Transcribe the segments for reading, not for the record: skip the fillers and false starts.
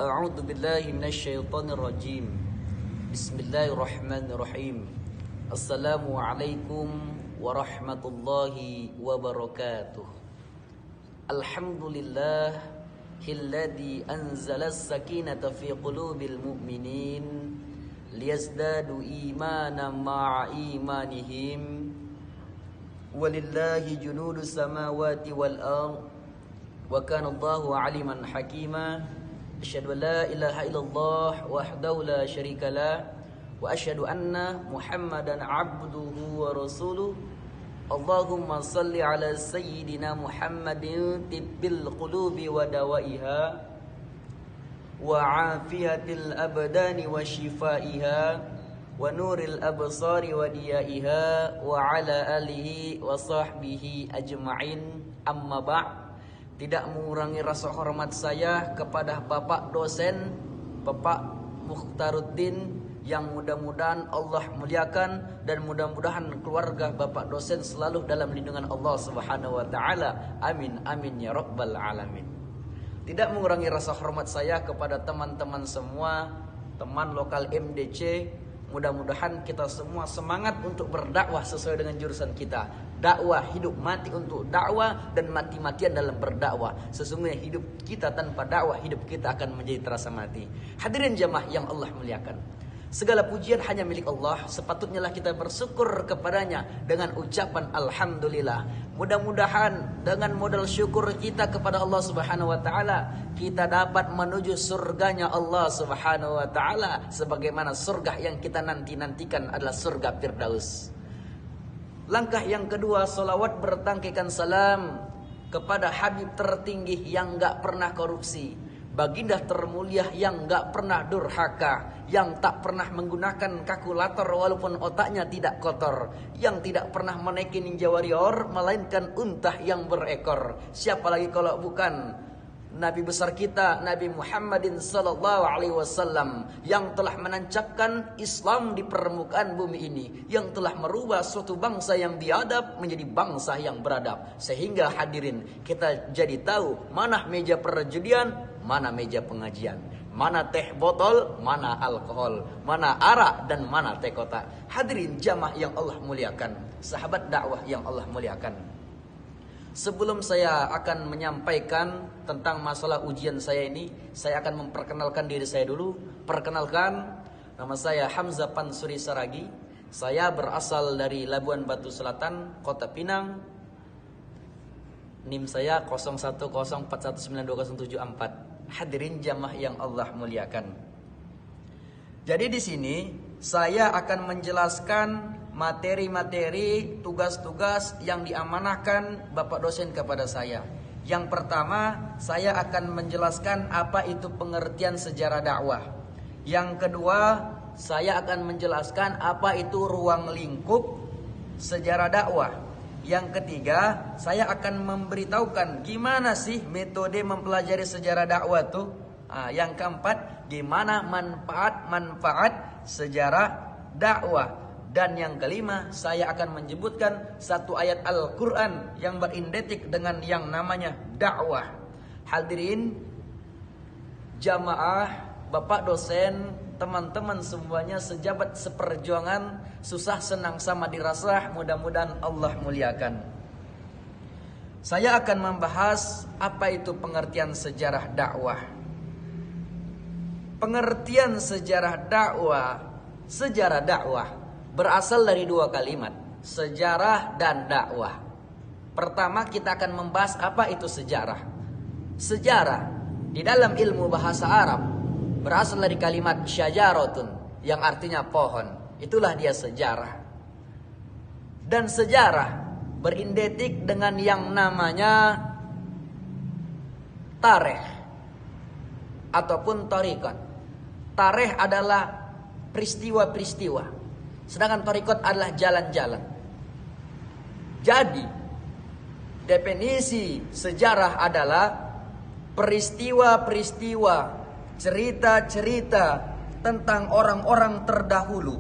A'udzu billahi minasyaitonir rajim. Bismillahirrahmanirrahim. Assalamualaikum warahmatullahi wabarakatuh. Alhamdulillahilladzi anzala as-sakinata fi qulubil mu'minin liyazdadu imanan ma'a imanihim. Walillahi junudus samawati wal ardh wa kana Allahu 'aliman hakima. Asyhadu an la ilaha illallah wahdahu la syarika lah wa asyhadu anna Muhammadan 'abduhu wa rasuluh. Allahumma salli ala sayyidina Muhammadin tibbil qulubi wa dawaiha wa 'afiyatil abdani wa shifaiha wa nuril absari wa diyaiha wa ala alihi wa sahbihi ajma'in. Amma ba'd. Tidak mengurangi rasa hormat saya kepada Bapak dosen, Bapak Mukhtaruddin, yang mudah-mudahan Allah muliakan dan mudah-mudahan keluarga Bapak dosen selalu dalam lindungan Allah Subhanahu wa taala. Amin amin ya rabbal alamin. Tidak mengurangi rasa hormat saya kepada teman-teman semua, teman lokal MDC. Mudah-mudahan kita semua semangat untuk berdakwah sesuai dengan jurusan kita. Dakwah, hidup mati untuk dakwah dan mati-matian dalam berdakwah. Sesungguhnya hidup kita tanpa dakwah, hidup kita akan menjadi terasa mati. Hadirin jamaah yang Allah muliakan, segala pujian hanya milik Allah. Sepatutnya kita bersyukur kepadanya dengan ucapan alhamdulillah. Mudah-mudahan dengan modal syukur kita kepada Allah Subhanahu wa taala, kita dapat menuju surganya Allah Subhanahu wa taala, sebagaimana surga yang kita nantikan adalah surga Firdaus. Langkah yang kedua, salawat bertangkikan salam kepada Habib tertinggi yang gak pernah korupsi, baginda termulia yang gak pernah durhaka, yang tak pernah menggunakan kalkulator walaupun otaknya tidak kotor, yang tidak pernah menaiki ninja warrior melainkan unta yang berekor. Siapa lagi kalau bukan Nabi besar kita, Nabi Muhammadin sallallahu alaihi wasallam, yang telah menancapkan Islam di permukaan bumi ini, yang telah merubah suatu bangsa yang biadab menjadi bangsa yang beradab. Sehingga hadirin, kita jadi tahu mana meja perjudian, mana meja pengajian, mana teh botol, mana alkohol, mana arak dan mana teh kotak. Hadirin jamaah yang Allah muliakan, sahabat dakwah yang Allah muliakan. Sebelum saya akan menyampaikan tentang masalah ujian saya ini, saya akan memperkenalkan diri saya dulu. Perkenalkan, nama saya Hamzah Pansuri Saragi. Saya berasal dari Labuan Batu Selatan, Kota Pinang. NIM saya 0104192074. Hadirin jamaah yang Allah muliakan. Jadi di sini saya akan menjelaskan materi-materi, tugas-tugas yang diamanahkan Bapak dosen kepada saya. Yang pertama, saya akan menjelaskan apa itu pengertian sejarah dakwah. Yang kedua, saya akan menjelaskan apa itu ruang lingkup sejarah dakwah. Yang ketiga, saya akan memberitahukan gimana sih metode mempelajari sejarah dakwah itu. Yang keempat, gimana manfaat-manfaat sejarah dakwah. Dan yang kelima, saya akan menyebutkan satu ayat Al-Quran yang beridentik dengan yang namanya dakwah. Hadirin jamaah, Bapak dosen, teman-teman semuanya, sejabat seperjuangan, susah senang sama dirasa, mudah-mudahan Allah muliakan. Saya akan membahas apa itu pengertian sejarah dakwah. Pengertian sejarah dakwah berasal dari dua kalimat, sejarah dan dakwah. Pertama, kita akan membahas apa itu sejarah. Sejarah di dalam ilmu bahasa Arab berasal dari kalimat syajaratun, yang artinya pohon. Itulah dia sejarah. Dan sejarah beridentik dengan yang namanya tarikh ataupun thariqat. Tarikh adalah peristiwa-peristiwa, sedangkan thariqat adalah jalan-jalan. Jadi, definisi sejarah adalah peristiwa-peristiwa, cerita-cerita tentang orang-orang terdahulu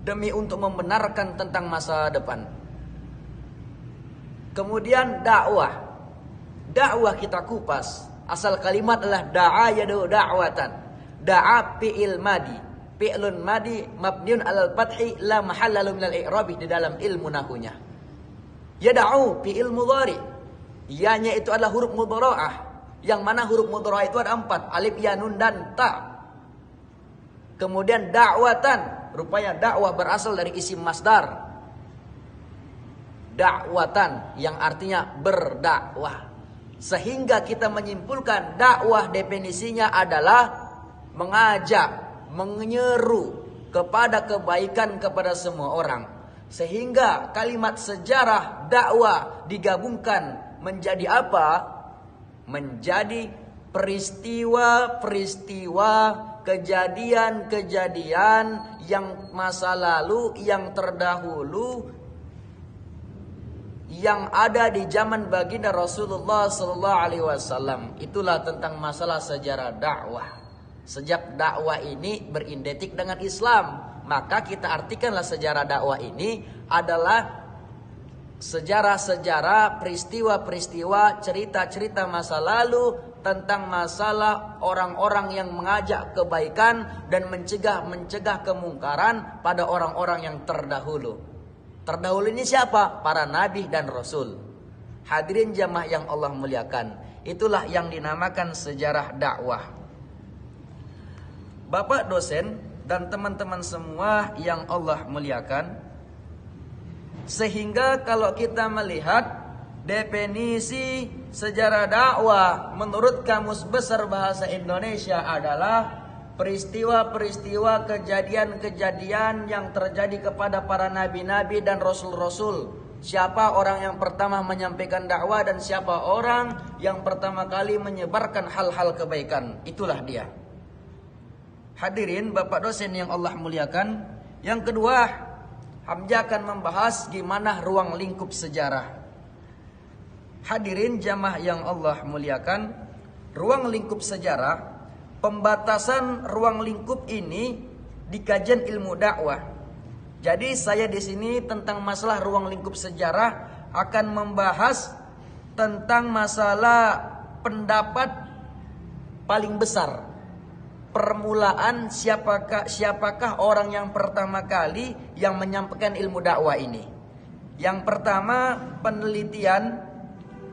demi untuk membenarkan tentang masa depan. Kemudian dakwah. Dakwah kita kupas Asal kalimat adalah da'a yad'u da'watan. Da'a fi'il madi. Fi'lun madi mabniun alal fathi la mahalla lahu minal i'rabi di dalam ilmu nahunya. Yad'u fi'il mudhari. Ya-nya itu adalah huruf mudhara'ah. Yang mana huruf mudhara'ah itu ada 4. Alif, ya, nun, dan ta. Kemudian da'watan. Rupanya dakwah berasal dari isim masdar. Da'watan yang artinya berdakwah. Sehingga kita menyimpulkan dakwah definisinya adalah mengajak, menyeru kepada kebaikan kepada semua orang. Sehingga kalimat sejarah dakwah digabungkan menjadi apa? Menjadi peristiwa-peristiwa, kejadian-kejadian yang masa lalu, yang terdahulu, yang ada di zaman baginda Rasulullah sallallahu alaihi wasallam. Itulah tentang masalah sejarah dakwah. Sejak dakwah ini beridentik dengan Islam, maka kita artikanlah sejarah dakwah ini adalah sejarah-sejarah, peristiwa-peristiwa, cerita-cerita masa lalu tentang masalah orang-orang yang mengajak kebaikan dan mencegah kemungkaran pada orang-orang yang terdahulu. Terdahulu ini siapa? Para nabi dan rasul. Hadirin jamaah yang Allah muliakan, itulah yang dinamakan sejarah dakwah. Bapak dosen dan teman-teman semua yang Allah muliakan, sehingga kalau kita melihat definisi sejarah dakwah menurut Kamus Besar Bahasa Indonesia adalah peristiwa-peristiwa, kejadian-kejadian yang terjadi kepada para nabi-nabi dan rasul-rasul. Siapa orang yang pertama menyampaikan dakwah dan siapa orang yang pertama kali menyebarkan hal-hal kebaikan. Itulah dia. Hadirin Bapak dosen yang Allah muliakan. Yang kedua, Hamzah akan membahas gimana ruang lingkup sejarah. Hadirin jamaah yang Allah muliakan, ruang lingkup sejarah, pembatasan ruang lingkup ini di kajian ilmu dakwah. Jadi saya di sini tentang masalah ruang lingkup sejarah akan membahas tentang masalah pendapat paling besar. Permulaan siapakah orang yang pertama kali yang menyampaikan ilmu dakwah ini. Yang pertama,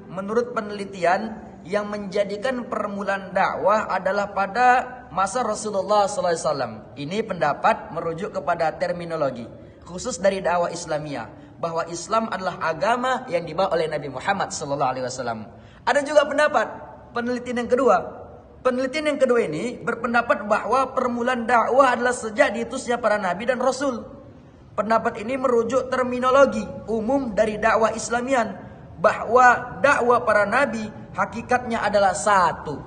menurut penelitian yang menjadikan permulaan dakwah adalah pada masa Rasulullah SAW. Ini pendapat merujuk kepada terminologi khusus dari dakwah Islamiyah, bahwa Islam adalah agama yang dibawa oleh Nabi Muhammad SAW. Ada juga penelitian yang kedua. Penelitian yang kedua ini berpendapat bahwa permulaan dakwah adalah sejak diutusnya para nabi dan rasul. Pendapat ini merujuk terminologi umum dari dakwah Islamian, bahwa dakwah para nabi hakikatnya adalah satu.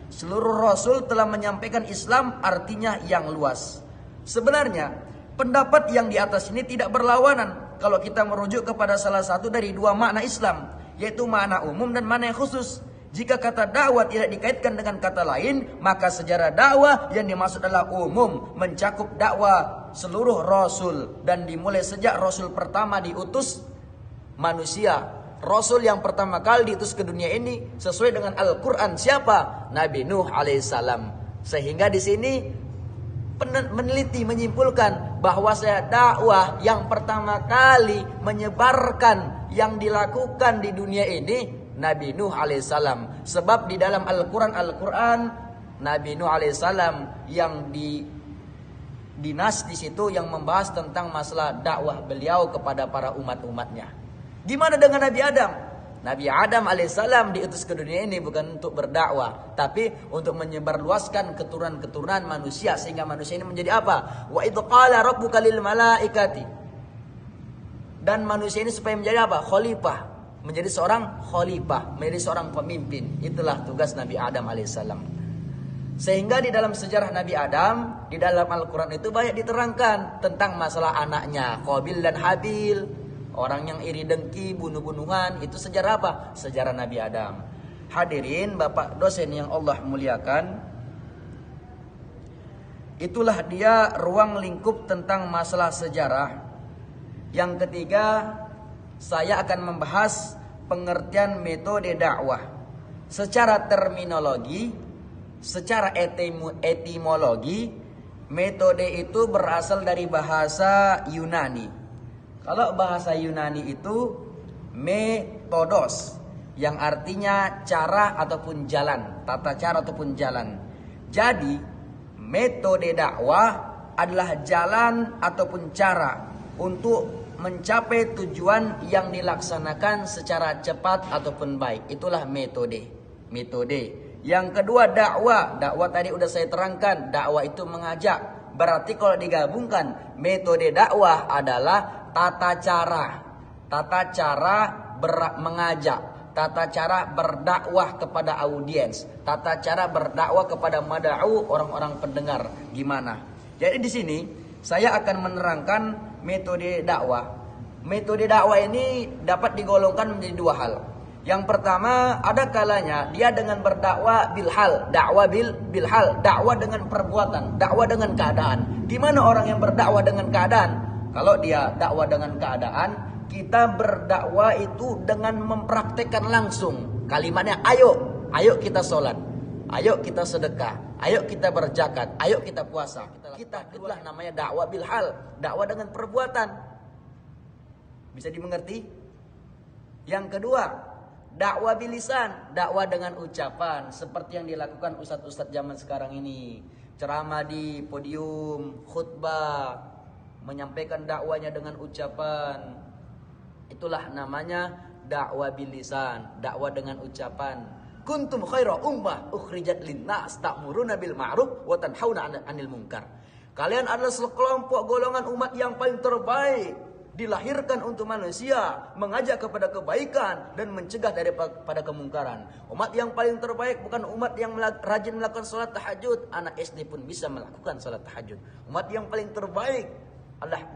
Seluruh rasul telah menyampaikan Islam, artinya yang luas. Sebenarnya pendapat yang di atas ini tidak berlawanan kalau kita merujuk kepada salah satu dari dua makna Islam, yaitu makna umum dan makna yang khusus. Jika kata dakwah tidak dikaitkan dengan kata lain, maka sejarah dakwah yang dimaksud adalah umum, mencakup dakwah seluruh rasul dan dimulai sejak rasul pertama diutus manusia. Rasul yang pertama kali diutus ke dunia ini sesuai dengan Al-Quran siapa? Nabi Nuh alaihissalam. Sehingga di sini peneliti menyimpulkan bahwa dakwah yang pertama kali menyebarkan yang dilakukan di dunia ini Nabi Nuh alaihissalam. Sebab di dalam Al-Quran Nabi Nuh alaihissalam yang dinas di situ yang membahas tentang masalah dakwah beliau kepada para umat-umatnya. Gimana dengan Nabi Adam? Nabi Adam alaihissalam diutus ke dunia ini bukan untuk berdakwah, tapi untuk menyebarluaskan keturunan-keturunan manusia, sehingga manusia ini menjadi apa? Wa idz qala rabbuka lil malaikati. Dan manusia ini supaya menjadi apa? Khalifah. Menjadi seorang khalifah, menjadi seorang pemimpin. Itulah tugas Nabi Adam alaihissalam. Sehingga di dalam sejarah Nabi Adam, di dalam Al-Quran itu banyak diterangkan tentang masalah anaknya, Qabil dan Habil. Orang yang iri dengki, bunuh-bunuhan, itu sejarah apa? Sejarah Nabi Adam. Hadirin Bapak dosen yang Allah muliakan, itulah dia ruang lingkup tentang masalah sejarah. Yang ketiga, saya akan membahas pengertian metode dakwah. Secara terminologi, secara etimologi, metode itu berasal dari bahasa Yunani. Kalau bahasa Yunani itu metodos, yang artinya cara ataupun jalan, tata cara ataupun jalan. Jadi metode dakwah adalah jalan ataupun cara untuk mencapai tujuan yang dilaksanakan secara cepat ataupun baik. Itulah metode. Yang kedua dakwah. Dakwah tadi udah saya terangkan, dakwah itu mengajak. Berarti kalau digabungkan, metode dakwah adalah tata cara mengajak, tata cara berdakwah kepada audiens, tata cara berdakwah kepada mad'u, orang-orang pendengar. Gimana? Jadi di sini saya akan menerangkan metode dakwah. Metode dakwah ini dapat digolongkan menjadi dua hal. Yang pertama, ada kalanya dia dengan berdakwah bilhal, dakwah bilhal, dakwah dengan perbuatan, dakwah dengan keadaan. Gimana orang yang berdakwah dengan keadaan? Kalau dia dakwah dengan keadaan, kita berdakwah itu dengan mempraktekkan langsung. Kalimatnya ayo kita sholat, ayo kita sedekah, ayo kita berzakat, ayo kita puasa. Itulah namanya dakwah bilhal, dakwah dengan perbuatan. Bisa dimengerti? Yang kedua, dakwah bilisan, dakwah dengan ucapan, seperti yang dilakukan ustadz-ustadz zaman sekarang ini. Ceramah di podium, khutbah, menyampaikan dakwanya dengan ucapan. Itulah namanya dakwah bilisan, dakwah dengan ucapan. Kuntum khaira ummah ukhrijat linnas ta'muruna bil ma'ruf wa tanhauna 'anil munkar. Kalian adalah sekelompok golongan umat yang paling terbaik, dilahirkan untuk manusia, mengajak kepada kebaikan dan mencegah daripada kemungkaran. Umat yang paling terbaik bukan umat yang rajin melakukan salat tahajud. Anak SD pun bisa melakukan salat tahajud. Umat yang paling terbaik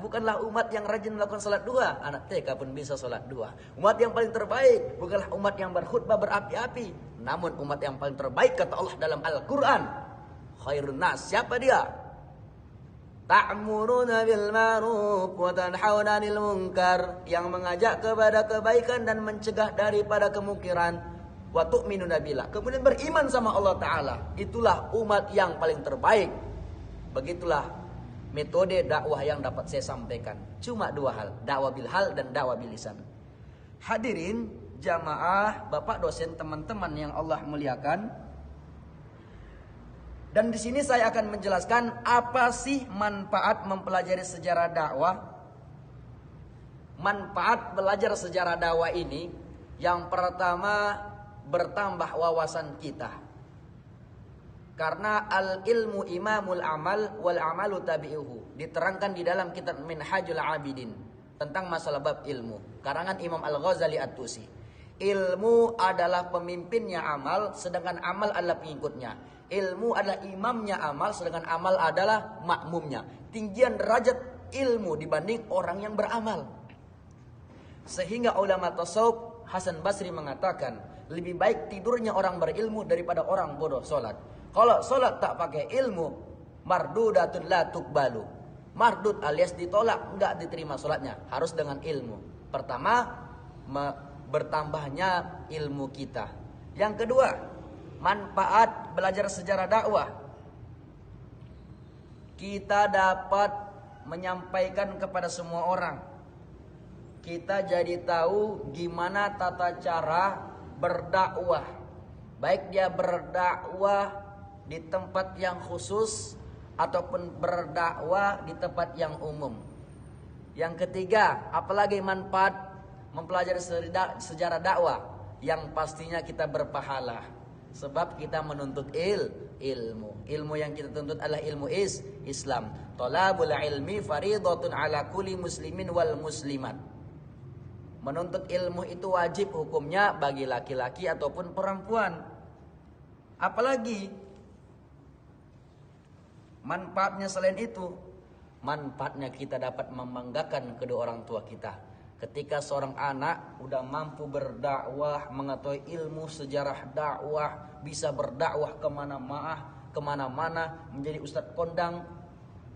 bukanlah umat yang rajin melakukan salat duha. Anak TK pun bisa salat duha. Umat yang paling terbaik bukanlah umat yang berkhutbah berapi-api. Namun umat yang paling terbaik kata Allah dalam Al-Quran, khairun nas, siapa dia? Ta'muruna bil ma'ruf wa tanhauna 'anil munkar, yang mengajak kepada kebaikan dan mencegah daripada kemungkaran. Wa tu'minuna billah, kemudian beriman sama Allah Ta'ala. Itulah umat yang paling terbaik. Begitulah metode dakwah yang dapat saya sampaikan. Cuma dua hal, dakwah bil hal dan dakwah bil lisan. Hadirin jamaah, bapak dosen, teman-teman yang Allah muliakan. Dan di sini saya akan menjelaskan apa sih manfaat mempelajari sejarah dakwah. Manfaat belajar sejarah dakwah ini, yang pertama, bertambah wawasan kita. Karena al-ilmu imamul amal wal amalu tabi'uhu. Diterangkan di dalam kitab Minhajul Abidin tentang masalah bab ilmu, karangan Imam Al-Ghazali At-Tusi. Ilmu adalah pemimpinnya amal, sedangkan amal adalah pengikutnya. Ilmu adalah imamnya amal, sedangkan amal adalah makmumnya. Tinggian derajat ilmu dibanding orang yang beramal. Sehingga ulama tasawuf Hasan Basri mengatakan, lebih baik tidurnya orang berilmu daripada orang bodoh sholat. Kalau sholat tak pakai ilmu, mardudatun la tuqbalu. Mardud alias ditolak, enggak diterima sholatnya. Harus dengan ilmu. Pertama, bertambahnya ilmu kita. Yang kedua, manfaat belajar sejarah dakwah. Kita dapat menyampaikan kepada semua orang. Kita jadi tahu gimana tata cara berdakwah. Baik dia berdakwah di tempat yang khusus ataupun berdakwah di tempat yang umum. Yang ketiga, apalagi manfaat mempelajari sejarah dakwah? Yang pastinya kita berpahala. Sebab kita menuntut ilmu. Ilmu yang kita tuntut adalah ilmu Islam. Thalabul ilmi faridatun ala kulli muslimin wal muslimat. Menuntut ilmu itu wajib hukumnya bagi laki-laki ataupun perempuan. Apalagi manfaatnya selain itu, manfaatnya kita dapat membanggakan kedua orang tua kita. Ketika seorang anak udah mampu berdakwah, mengetahui ilmu sejarah dakwah, bisa berdakwah kemana-mana, menjadi ustadz kondang,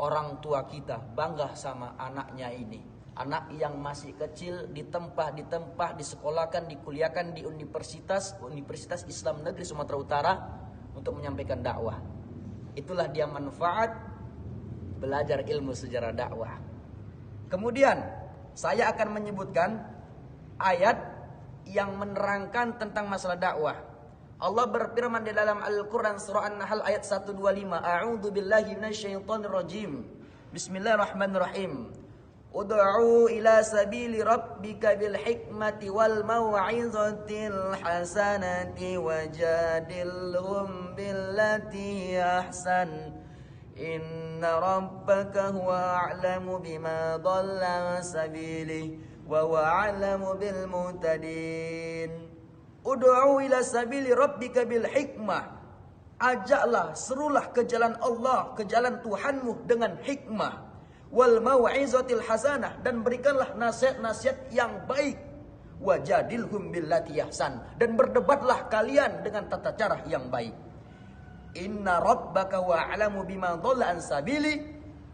orang tua kita bangga sama anaknya ini. Anak yang masih kecil ditempah, disekolahkan, dikuliahkan di universitas Islam Negeri Sumatera Utara untuk menyampaikan dakwah. Itulah dia manfaat belajar ilmu sejarah dakwah. Kemudian saya akan menyebutkan ayat yang menerangkan tentang masalah dakwah. Allah berfirman di dalam Al-Quran surah An-Nahl ayat 125. A'udzu billahi minasyaitonir rajim. Bismillahirrahmanirrahim. Ud'u ila sabili rabbika bil hikmati wal mau'izatil hasanati wajadilhum billati ahsan. Inna rabbaka huwa a'lamu bima dhalla sabilihi wa huwa a'lamu bil muhtadin. Ud'u ila sabili rabbika bil hikmah. Ajaklah, serulah ke jalan Allah, ke jalan Tuhanmu dengan hikmah. Wal mau'izatil hasanah, dan berikanlah nasihat-nasihat yang baik. Wajadilhum billati ahsan, dan berdebatlah kalian dengan tata cara yang baik. Inna rabbaka wa a'lamu bima dhalla an sabili.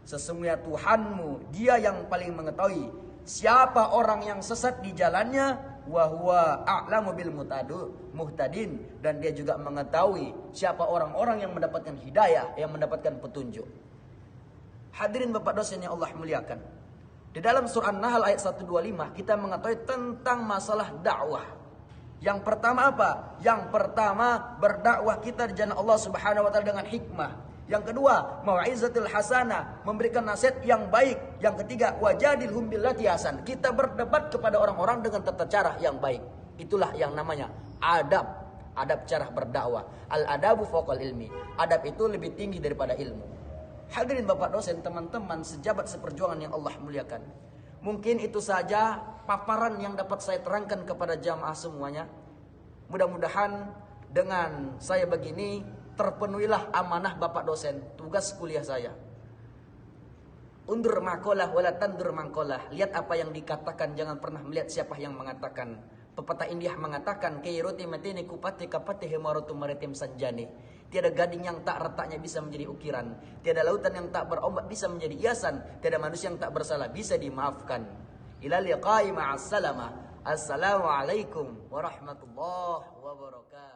Sesungguhnya Tuhanmu, dia yang paling mengetahui siapa orang yang sesat di jalannya. Wa huwa a'lamu bil muhtadin, dan dia juga mengetahui siapa orang-orang yang mendapatkan hidayah, yang mendapatkan petunjuk. Hadirin Bapak dosen yang Allah muliakan. Di dalam surah An-Nahl ayat 125 kita mengetahui tentang masalah dakwah. Yang pertama apa? Yang pertama, berdakwah kita di jalan Allah Subhanahu wa taala dengan hikmah. Yang kedua, mau'izatul hasanah, memberikan nasihat yang baik. Yang ketiga, wajadilhum billati ahsan, kita berdebat kepada orang-orang dengan tata cara yang baik. Itulah yang namanya adab. Adab cara berdakwah. Al-adabu fawqal ilmi. Adab itu lebih tinggi daripada ilmu. Hadirin Bapak dosen, teman-teman sejabat seperjuangan yang Allah muliakan. Mungkin itu saja paparan yang dapat saya terangkan kepada jamaah semuanya. Mudah-mudahan dengan saya begini terpenuhilah amanah Bapak dosen, tugas kuliah saya. Undur maqalah wala tandur maqalah. Lihat apa yang dikatakan, jangan pernah melihat siapa yang mengatakan. Pepatah India mengatakan, kairoti matini kupati kapati hemarotu maritim sanjani. Tiada gading yang tak retaknya bisa menjadi ukiran. Tiada lautan yang tak berombak bisa menjadi hiasan. Tiada manusia yang tak bersalah bisa dimaafkan. Ila liqa'i ma'as salamah. Assalamualaikum warahmatullahi wabarakatuh.